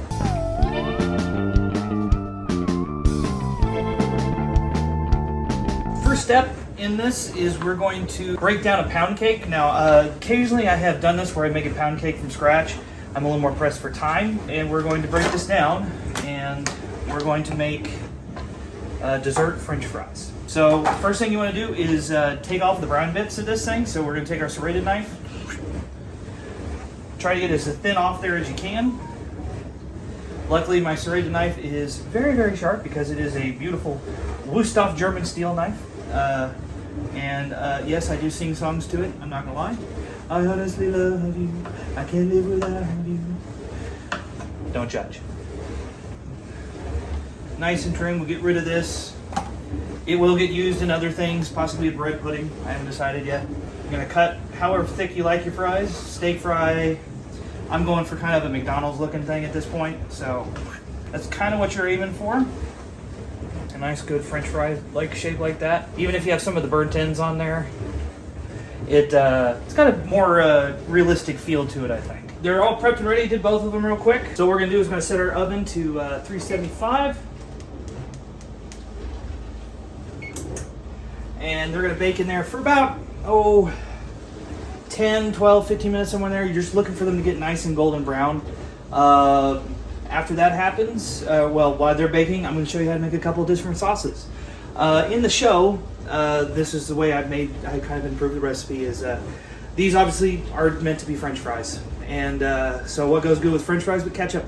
First step in this is we're going to break down a pound cake. Now, occasionally I have done this where I make a pound cake from scratch. I'm a little more pressed for time, and we're going to break this down, and we're going to make dessert French fries. So first thing you want to do is take off the brown bits of this thing. So we're going to take our serrated knife, try to get as thin off there as you can. Luckily, my serrated knife is very, very sharp because it is a beautiful Wüsthof German steel knife. Yes, I do sing songs to it, I'm not gonna lie. I honestly love you, I can't live without you. Don't judge. Nice and trim, we'll get rid of this. It will get used in other things, possibly a bread pudding, I haven't decided yet. I'm gonna cut however thick you like your fries, steak fry. I'm going for kind of a McDonald's looking thing at this point, so that's kind of what you're aiming for. A nice good French fry like shape like that. Even if you have some of the burnt ends on there, it's got a more realistic feel to it, I think. They're all prepped and ready. Did both of them real quick. So what we're gonna do is we're gonna set our oven to 375, and they're gonna bake in there for about 10, 12, 15 minutes, somewhere in there. You're just looking for them to get nice and golden brown. After that happens, while they're baking, I'm going to show you how to make a couple of different sauces. In the show, this is the way I kind of improved the recipe, is these obviously are meant to be French fries. And so what goes good with French fries but ketchup?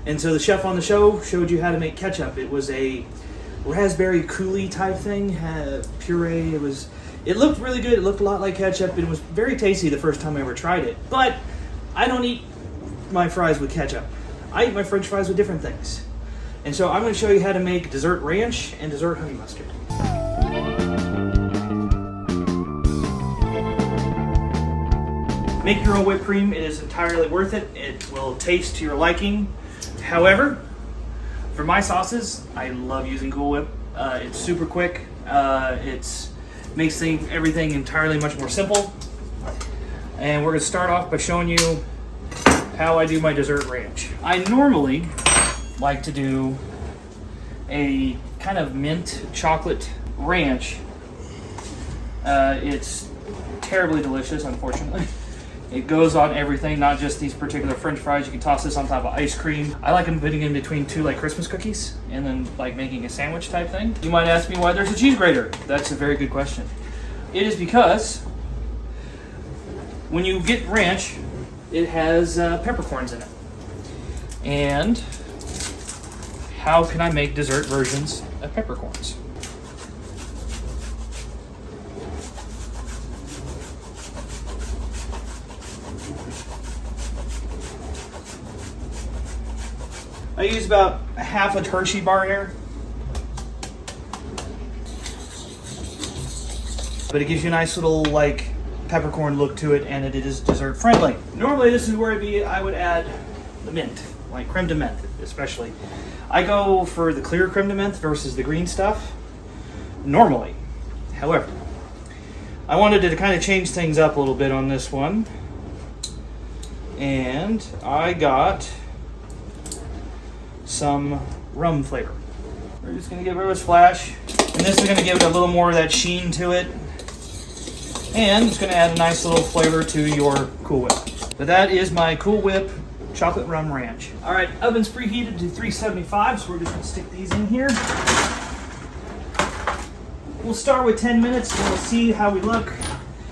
And so the chef on the show showed you how to make ketchup. It was a raspberry coulis type thing, had puree. It looked really good. It looked a lot like ketchup. It was very tasty the first time I ever tried it. But I don't eat my fries with ketchup. I eat my French fries with different things. And so I'm going to show you how to make dessert ranch and dessert honey mustard. Make your own whipped cream. It is entirely worth it. It will taste to your liking. However, for my sauces, I love using Cool Whip. It's super quick. It makes everything entirely much more simple. And we're going to start off by showing you how I do my dessert ranch. I normally like to do a kind of mint chocolate ranch. It's terribly delicious, unfortunately. It goes on everything, not just these particular French fries. You can toss this on top of ice cream. I like them putting in between two like Christmas cookies and then like making a sandwich type thing. You might ask me why there's a cheese grater. That's a very good question. It is because when you get ranch, it has peppercorns in it. And how can I make dessert versions of peppercorns? I use about half a Hershey bar here. But it gives you a nice little like peppercorn look to it, and it is dessert friendly. Normally this is where I would add the mint, like creme de menthe especially. I go for the clear creme de menthe versus the green stuff, normally. However, I wanted to kind of change things up a little bit on this one. And I got some rum flavor. We're just gonna give it a splash. And this is gonna give it a little more of that sheen to it. And it's going to add a nice little flavor to your Cool Whip. But that is my Cool Whip Chocolate Rum Ranch. All right, oven's preheated to 375, so we're just going to stick these in here. We'll start with 10 minutes, and we'll see how we look.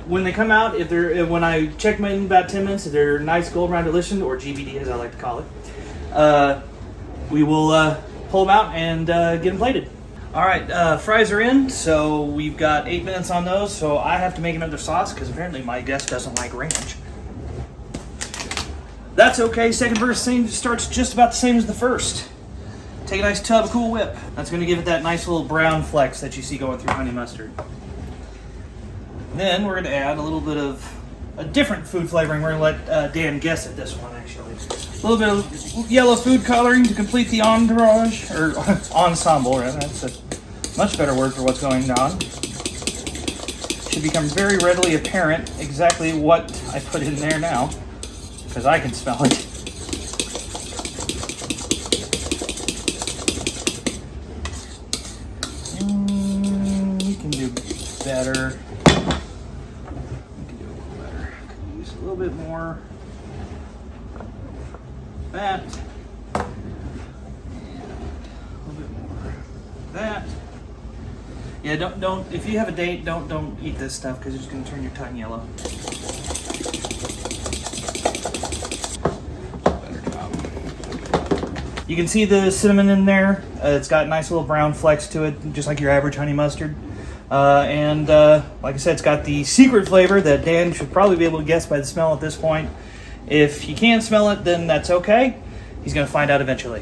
When they come out, when I check them in about 10 minutes, if they're nice gold round delicious, or GBD as I like to call it, we will pull them out and get them plated. All right, fries are in, so we've got 8 minutes on those, so I have to make another sauce because apparently my guest doesn't like ranch. That's okay, second verse starts just about the same as the first. Take a nice tub of Cool Whip. That's going to give it that nice little brown flecks that you see going through honey mustard. Then we're going to add a little bit of a different food flavoring. We're going to let Dan guess at this one, actually. A little bit of yellow food coloring to complete the entourage, or ensemble, right? That's a much better word for what's going on. Should become very readily apparent exactly what I put in there now, because I can smell it. We can do better. We can do a little better. Could use a little bit more. That. And a little bit more. That. Yeah, don't. If you have a date, don't eat this stuff because it's going to turn your tongue yellow. You can see the cinnamon in there. It's got nice little brown flecks to it, just like your average honey mustard. And like I said, it's got the secret flavor that Dan should probably be able to guess by the smell at this point. If he can't smell it, then that's okay. He's going to find out eventually.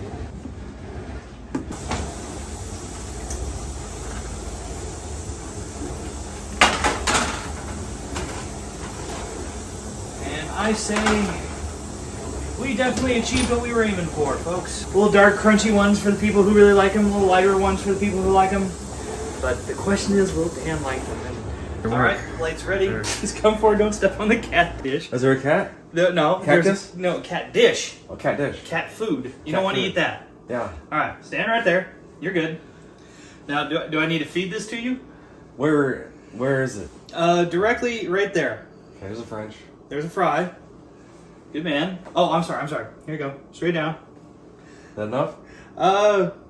And I say, we definitely achieved what we were aiming for, folks. A little dark, crunchy ones for the people who really like them, a little lighter ones for the people who like them. But the question is, will Dan like them? And, all right, plate's ready. Sure. Just come forward, don't step on the cat dish. Is there a cat? No. Cactus? No, cat dish. Oh, cat dish. Cat food. You Cat don't want to food. eat that. Yeah. All right, stand right there. You're good. Now, do I need to feed this to you? Where is it? Directly right there. Okay, there's a French. There's a fry. Good man. Oh, I'm sorry. Here you go. Straight down. Is that enough?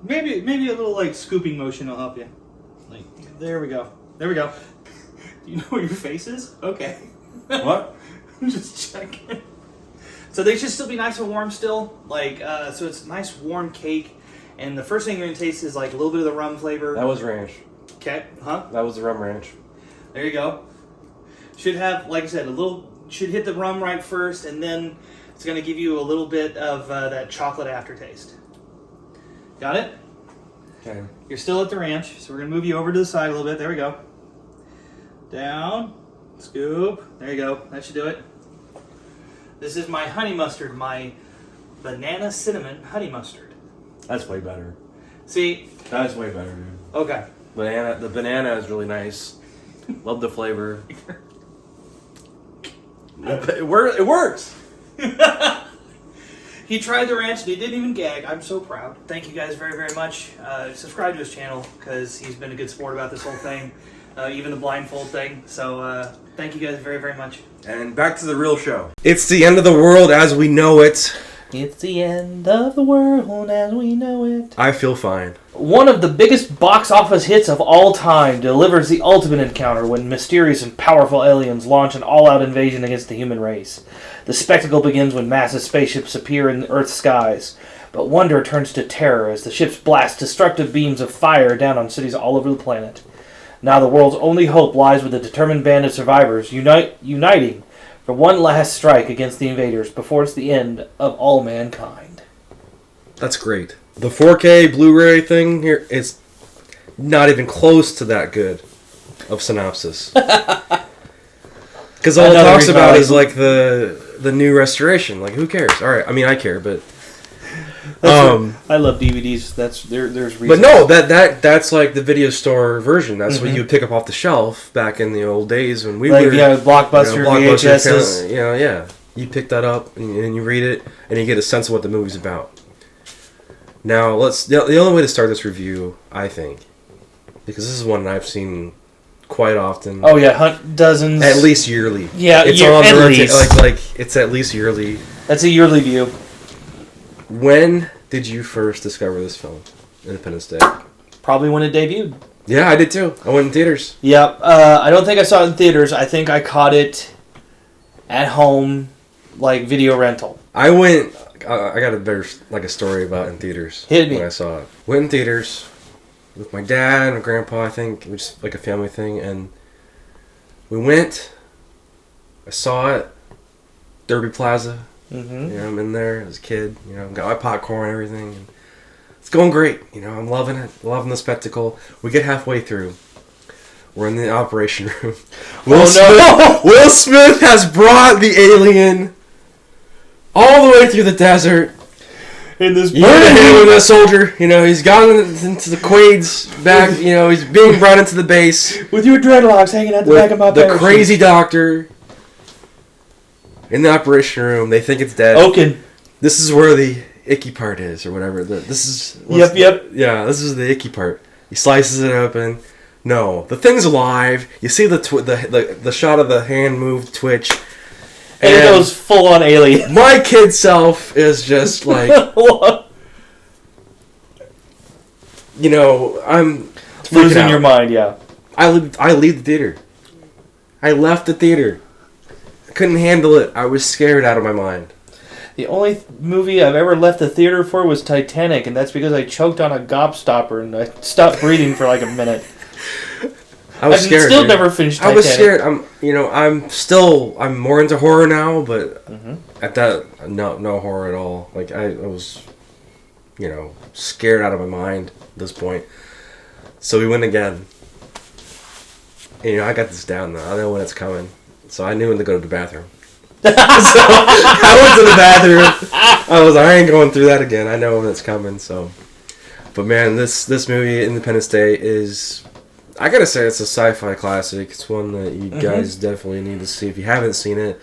Maybe a little like scooping motion will help you. Like, there we go. Do you know where your face is? Okay. What? I'm just checking. So they should still be nice and warm still. Like, so it's nice warm cake. And the first thing you're gonna taste is like a little bit of the rum flavor. That was ranch. Okay. Huh? That was the rum ranch. There you go. Should have, like I said, should hit the rum right first, and then it's going to give you a little bit of that chocolate aftertaste. Got it? Okay. You're still at the ranch, so we're going to move you over to the side a little bit. There we go. Down. Scoop. There you go. That should do it. This is my honey mustard, my banana cinnamon honey mustard. That's way better. See? That's way better, dude. Okay. The banana is really nice. Love the flavor. It works. He tried the ranch and he didn't even gag. I'm so proud. Thank you guys very, very much. Subscribe to his channel because he's been a good sport about this whole thing, even the blindfold thing. So thank you guys very, very much. And back to the real show. It's the end of the world as we know it. It's the end of the world as we know it. I feel fine. One of the biggest box office hits of all time delivers the ultimate encounter when mysterious and powerful aliens launch an all-out invasion against the human race. The spectacle begins when massive spaceships appear in Earth's skies, but wonder turns to terror as the ships blast destructive beams of fire down on cities all over the planet. Now the world's only hope lies with a determined band of survivors uniting for one last strike against the invaders before it's the end of all mankind. That's great. The 4K Blu-ray thing here is not even close to that good of synopsis. Because all it talks about is like the new restoration. Like, who cares? All right, I mean, I care, but I love DVDs. There's reasons. But no, that's like the video store version. That's what you would pick up off the shelf back in the old days when we were Blockbuster, VHSs. Yeah. You pick that up and you read it and you get a sense of what the movie's about. Now the only way to start this review, I think, because this is one I've seen quite often. Oh yeah, hunt dozens. At least yearly. Yeah, it's at the least. like it's at least yearly. That's a yearly view. When did you first discover this film, Independence Day? Probably when it debuted. Yeah, I did too. I went in theaters. Yep. I don't think I saw it in theaters. I think I caught it at home, like video rental. I went. I got a story about in theaters. Hit me. When I saw it. Went in theaters with my dad and my grandpa. I think it was like a family thing, and we went. I saw it. Derby Plaza. Mm-hmm. You know, I'm in there as a kid. You know, got my popcorn and everything. And it's going great. You know, I'm loving it. Loving the spectacle. We get halfway through. We're in the operation room. Will Smith has brought the alien all the way through the desert. In this You know him with a soldier. You know, he's gone into the Quaid's back. You know, he's being brought into the base. with your dreadlocks hanging out the back of my the parachute. crazy doctor. In the operation room, they think it's dead. Oaken. This is where the icky part is, or whatever. This is. Yep. Yeah, this is the icky part. He slices it open. No, the thing's alive. You see the shot of the hand move twitch, And it goes full on alien. my kid self is just like, you know, I'm freaking Losing out. your mind, yeah. I leave the theater. I left the theater. I couldn't handle it. I was scared out of my mind. The only movie I've ever left the theater for was Titanic, and that's because I choked on a gobstopper and I stopped breathing for like a minute. I was scared. Still dude. never finished Titanic. I was scared. I'm more into horror now, but at that, no horror at all. Like I was, scared out of my mind at this point. So we went again. And, I got this down though. I know when it's coming, so I knew when to go to the bathroom. So I went to the bathroom. I ain't going through that again. I know when it's coming. So, but man, this movie, Independence Day, is. I gotta say, it's a sci-fi classic. It's one that you guys definitely need to see if you haven't seen it.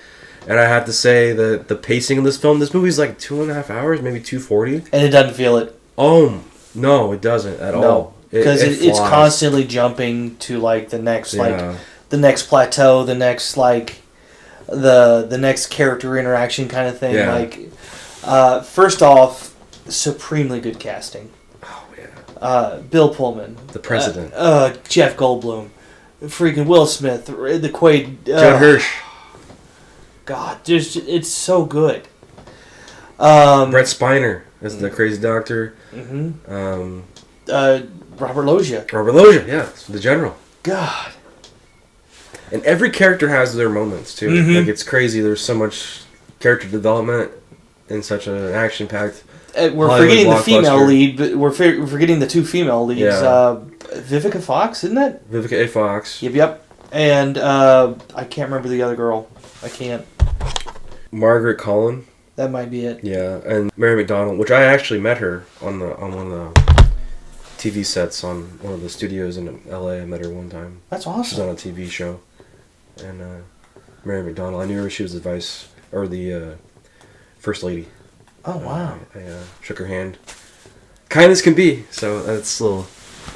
And I have to say that the pacing of this movie's like 2.5 hours, maybe 2:40. And it doesn't feel it. Oh, no, it doesn't at all. Because it's flies. constantly jumping to like the next Yeah. the next plateau, the next the next character interaction kind of thing. Yeah. Like, first off, supremely good casting. Oh yeah. Bill Pullman, The president. Jeff Goldblum, freaking Will Smith, the Quaid, Judd Hirsch. God, it's so good. Brett Spiner as the crazy doctor. Robert Loggia. Robert Loggia, yeah, the general. God. And every character has their moments too. Like it's crazy. There's so much character development in such an action-packed. We're Hollywood forgetting the female blockbuster. lead, but we're forgetting the two female leads. Yeah. Vivica Fox, isn't that? Vivica A. Fox. Yep. And I can't remember the other girl. I can't. Margaret Collin. That might be it. Yeah, and Mary McDonnell, which I actually met her on one of the TV sets on one of the studios in L.A. I met her one time. That's She was on awesome. a TV show, and Mary McDonnell. I knew her. She was the first lady. Oh wow. I shook her hand. Kind as can be. So that's a little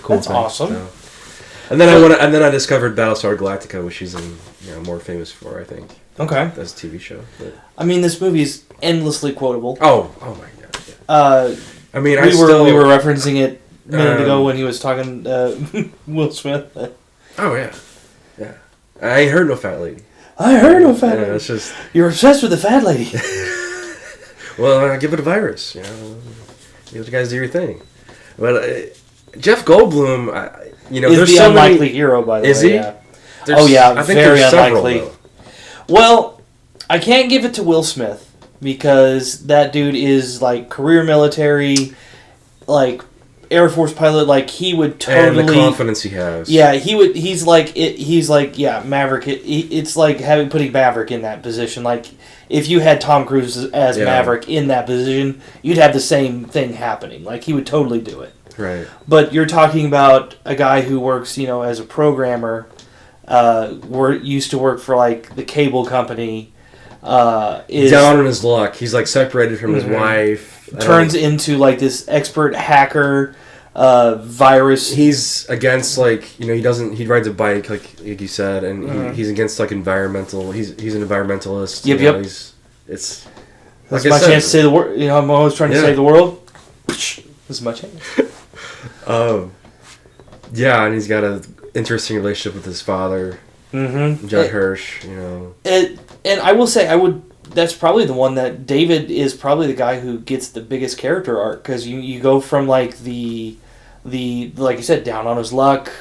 cool. That's awesome. So. And then I discovered Battlestar Galactica, which she's more famous for, I think. Okay. That's a TV show. But. I mean, this movie's endlessly quotable. Oh my god. Yeah. I mean, we were referencing it a minute ago when he was talking Will Smith. Oh yeah. I ain't heard no fat lady. I heard no fat lady. It's just. You're obsessed with the fat lady. Well, give it a virus. You guys do your thing. But Jeff Goldblum, is there's the so unlikely many. hero, by the Is way. he? Yeah. There's- Oh yeah, I think very there's several, unlikely. though. Well, I can't give it to Will Smith because that dude is like career military, like Air Force pilot. Like he would totally. And the confidence he has. Yeah, he would. He's like Maverick. It's like putting Maverick in that position. Like if you had Tom Cruise as Maverick in that position, you'd have the same thing happening. Like he would totally do it. Right. But you're talking about a guy who works, as a programmer. Used to work for like the cable company. Is down on his luck. He's like separated from his wife. Turns into like this expert hacker. virus. He's against he doesn't. He rides a bike like you said, and he's against environmental. He's an environmentalist. Yep. It's. That's my chance to save the world. I'm always trying to save the world. This is my chance. Yeah, and he's got an interesting relationship with his father, Judd Hirsch. And I will say, that's probably the one that David is probably the guy who gets the biggest character arc, because you go from the like you said, down on his luck,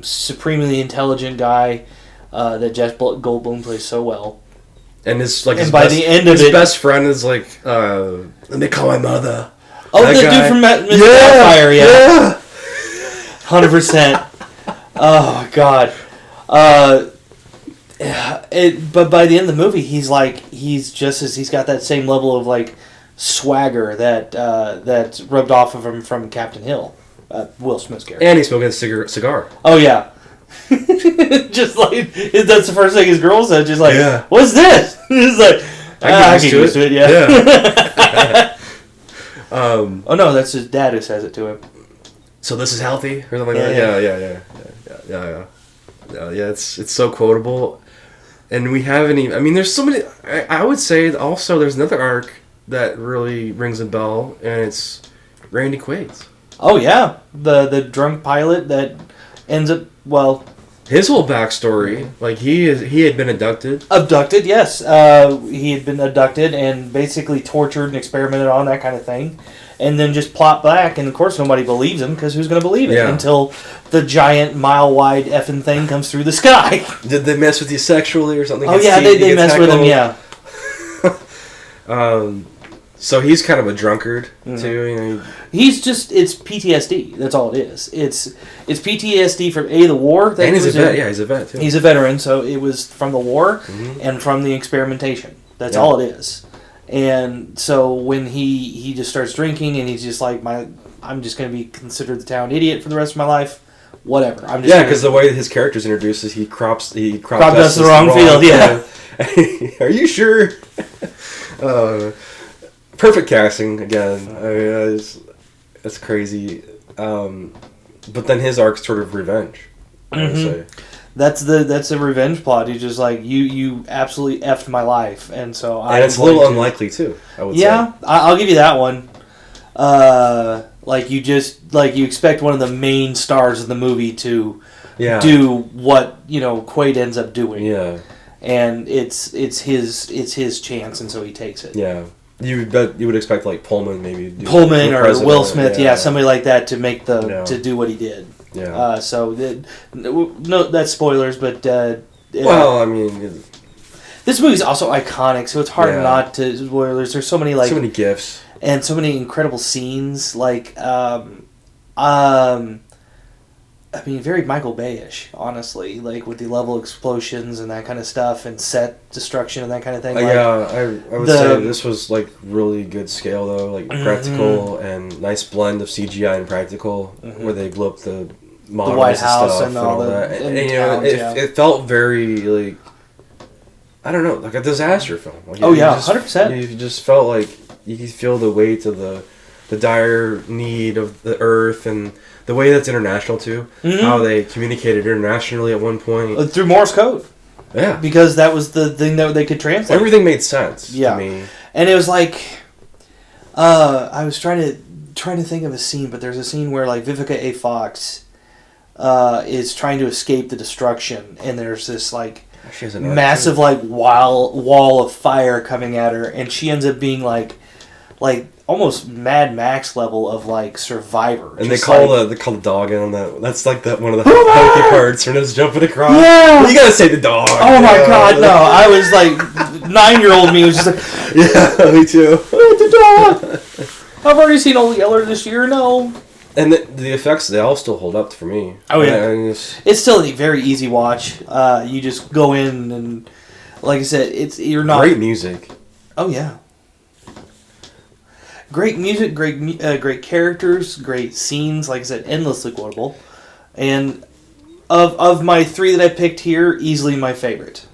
supremely intelligent guy that Jeff Goldblum plays so well. And the end of his best friend is let me call my mother. Oh, that dude from Mr. Doubtfire, yeah. 100%. Oh God. But by the end of the movie, he's got that same level of swagger that's rubbed off of him from Captain Hill, Will Smith's character. And he's smoking a cigar. Oh yeah. Just that's the first thing his girl said. Just what's this? He's like, I get used to it. Yeah. Oh no, that's his dad who says it to him. So this is healthy or something like that. Yeah. It's so quotable, and we haven't even. I mean, there's so many. I would say also there's another arc that really rings a bell, and it's Randy Quaid's. Oh yeah, the drunk pilot that ends up his whole backstory, he had been abducted. Abducted, yes. He had been abducted and basically tortured and experimented on, that kind of thing. And then just plot back, and of course nobody believes him, because who's going to believe it? Yeah. Until the giant mile-wide effing thing comes through the sky. Did they mess with you sexually or something? Oh yeah, they messed with him, yeah. So he's kind of a drunkard too, He's just, it's PTSD. That's all it is. It's PTSD from the war. And he's a vet. Yeah, he's a vet too. He's a veteran, so it was from the war and from the experimentation. That's all it is. And so when he just starts drinking, and he's just like, I'm just going to be considered the town idiot for the rest of my life. Whatever. I'm just because the way his character's introduced is he crop dusts the wrong field. Yeah. Are you sure? Perfect casting again. I mean, it's crazy. But then his arc's sort of revenge. I would say. That's a revenge plot. He's just like, you absolutely effed my life, and so and it's a little unlikely too, I would say. Yeah, I'll give you that one. You expect one of the main stars of the movie to do what Quaid ends up doing. Yeah, and it's his chance, and so he takes it. Yeah. You would expect Pullman maybe. Pullman or Will Smith, somebody like that to make to do what he did. Yeah. No, that's spoilers, but. I mean. This movie's also iconic, so it's hard not to spoilers. There's so many so many gifts and so many incredible scenes, very Michael Bay-ish, honestly, with the level explosions and that kind of stuff, and set destruction and that kind of thing. I would say this was really good scale though, practical and nice blend of CGI and practical, where they blew up the models, the White House and all that. It felt very I don't know, like a disaster film. 100%. You just felt like you could feel the weight of the dire need of the Earth, and the way that's international too. How they communicated internationally at one point through Morse code. Yeah, because that was the thing that they could translate. Everything made sense to me, and it was I was trying to think of a scene, but there's a scene where Vivica A. Fox is trying to escape the destruction, and there's this massive wall of fire coming at her, and she ends up being almost Mad Max level of Survivor. And they call the dog in on that. That's that one of the funky parts when it's jumping across. Yeah, you gotta say the dog. Oh my god, no! I was 9-year-old me was just like, yeah, me too. Oh, the dog. I've already seen Old Yeller this year. No. And the effects, they all still hold up for me. Oh yeah, it's still a very easy watch. You just go in and, like I said, you're not great music. Oh yeah. Great music, great characters, great scenes. Like I said, endlessly quotable. And of my three that I picked here, easily my favorite.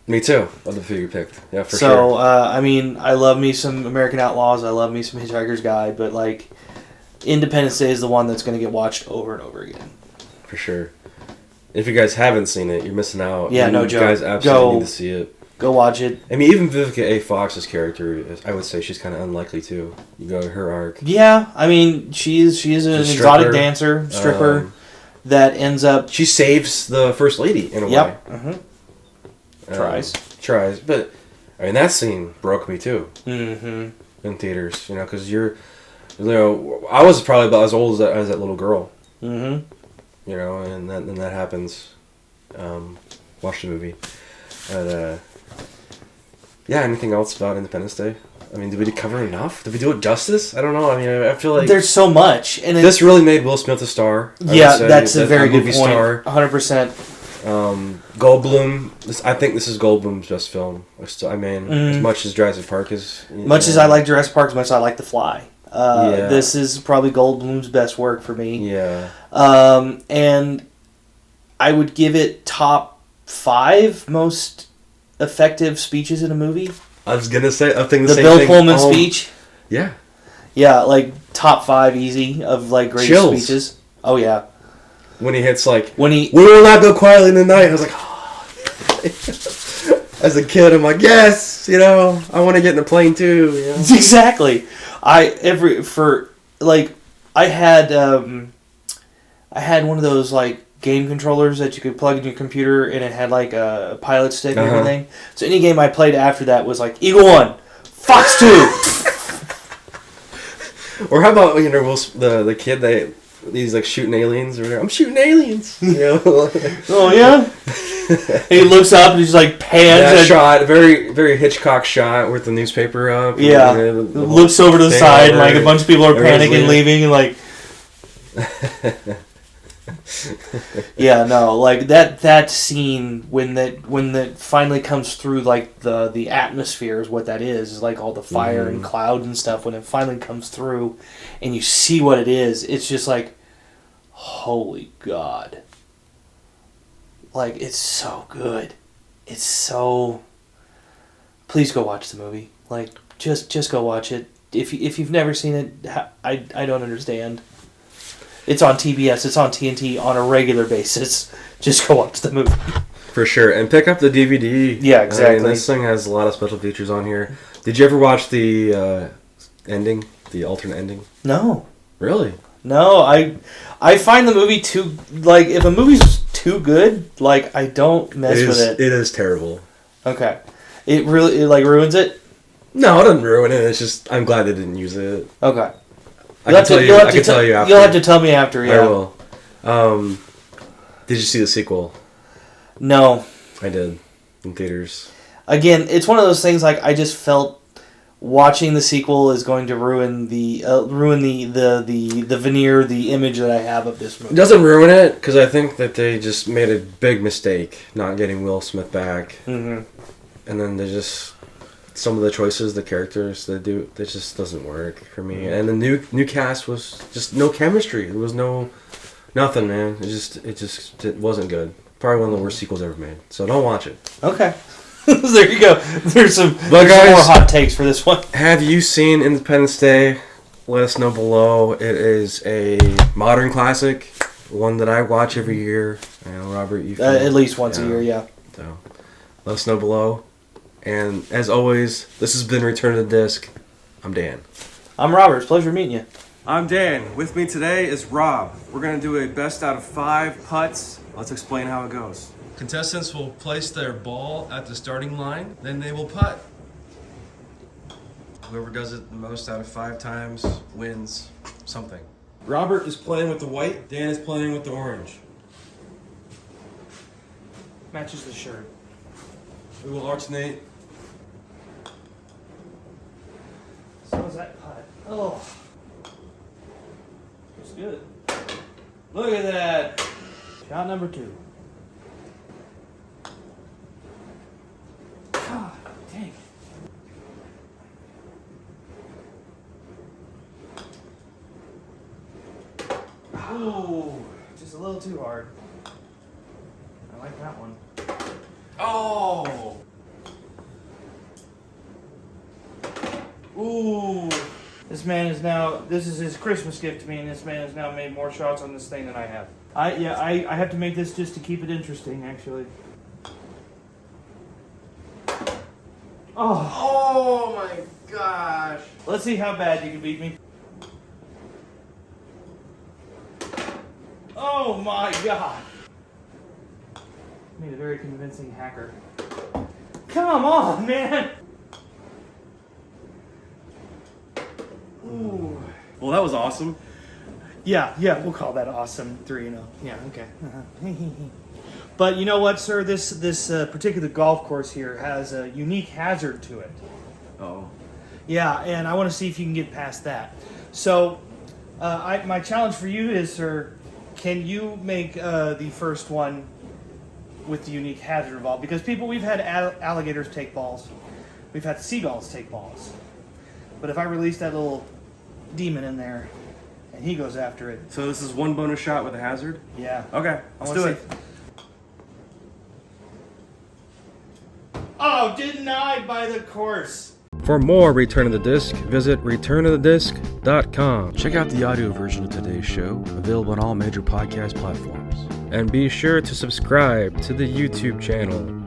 Me too. Of the few you picked, yeah, for sure. So I love me some American Outlaws. I love me some Hitchhiker's Guide, but Independence Day is the one that's going to get watched over and over again. For sure. If you guys haven't seen it, you're missing out. Yeah, no you joke. guys absolutely need to see it. Go watch it. I mean, even Vivica A. Fox's character, I would say she's kind of unlikely too. You go to her arc. Yeah, I mean, she is an exotic dancer, stripper, that ends up... She saves the First Lady, in a way. Yep. Mm-hmm. Tries. But, I mean, that scene broke me too. Mm-hmm. In theaters, because I was probably about as old as that little girl. Mm-hmm. And then that happens. Watch the movie. But, yeah, anything else about Independence Day? I mean, did we cover enough? Did we do it justice? I don't know. I mean, I feel like... There's so much. And this really made Will Smith a star. Yeah, that's a very good point. Star. 100%. Goldblum, I think this is Goldblum's best film. I mean, as much as Jurassic Park is... As I like Jurassic Park, as much as I like The Fly. This is probably Goldblum's best work for me. Yeah. And I would give it top 5 most effective speeches in a movie. I was gonna say, I think the same Bill thing. Pullman speech. Yeah. Yeah, like top 5 easy of like great speeches. Oh yeah. When he hits like, we will not go quietly in the night. I was like, oh. As a kid, I'm like, yes, I want to get in a plane too. Exactly. I had one of those like game controllers that you could plug in your computer, and it had like a pilot stick and everything. So any game I played after that was like Eagle 1, Fox 2. Or how about the kid he's like shooting aliens or whatever. I'm shooting aliens. Oh yeah. He looks up and he's like pans. That shot, very very Hitchcock shot with the newspaper up. Yeah. Looks over to the side, and like a bunch of people are panicking, leaving, and like. Yeah, no, like that scene when that finally comes through, like the atmosphere is what that is like all the fire and clouds and stuff. When it finally comes through, and you see what it is, it's just like, holy God! Like it's so good. It's so. Please go watch the movie. Like just go watch it. If you've never seen it, I don't understand. It's on TBS. It's on TNT on a regular basis. Just go watch the movie. For sure. And pick up the DVD. Yeah, exactly. I mean, this thing has a lot of special features on here. Did you ever watch the ending? The alternate ending? No. Really? No, I find the movie too... Like, if a movie's too good, like, I don't mess with it. It is terrible. Okay. It ruins it? No, it doesn't ruin it. It's just, I'm glad they didn't use it. Okay. I can tell you after. You'll have to tell me after, yeah. I will. Did you see the sequel? No. I did. In theaters. Again, it's one of those things, like, I just felt watching the sequel is going to ruin the veneer, the image that I have of this movie. It doesn't ruin it, because I think that they just made a big mistake not getting Will Smith back. Mm-hmm. And then they just... Some of the choices, the characters they do, it just doesn't work for me. And the new cast was just no chemistry. There was nothing, man. It wasn't good. Probably one of the worst sequels ever made. So don't watch it. Okay. There you go. There's some more hot takes for this one. Have you seen Independence Day? Let us know below. It is a modern classic, one that I watch every year. I know, Robert, you at least once a year, yeah. So let us know below. And as always, this has been Return to the Disc. I'm Dan. I'm Robert. It's a pleasure meeting you. I'm Dan. With me today is Rob. We're going to do a best out of 5 putts. Let's explain how it goes. Contestants will place their ball at the starting line, then they will putt. Whoever does it the most out of 5 times wins something. Robert is playing with the white. Dan is playing with the orange. Matches the shirt. We will alternate. So is that putt. Oh. Looks good. Look at that. Shot number 2. God dang. Ooh, just a little too hard. I like that one. Oh! Ooh! This is his Christmas gift to me, and this man has now made more shots on this thing than I have. I have to make this just to keep it interesting, actually. Oh my gosh. Let's see how bad you can beat me. Oh my god. Made a very convincing hacker. Come on, man! Ooh. Well, that was awesome. Yeah, we'll call that awesome 3-0. Yeah, okay. But you know what, sir? This particular golf course here has a unique hazard to it. Oh. Yeah, and I want to see if you can get past that. So, my challenge for you is, sir, can you make the first one with the unique hazard involved? Because we've had alligators take balls. We've had seagulls take balls. But if I release that little demon in there, and he goes after it. So this is one bonus shot with a hazard? Yeah. Okay, let's do it. Oh, denied by the course. For more Return of the Disc, visit returnofthedisc.com. Check out the audio version of today's show, available on all major podcast platforms. And be sure to subscribe to the YouTube channel.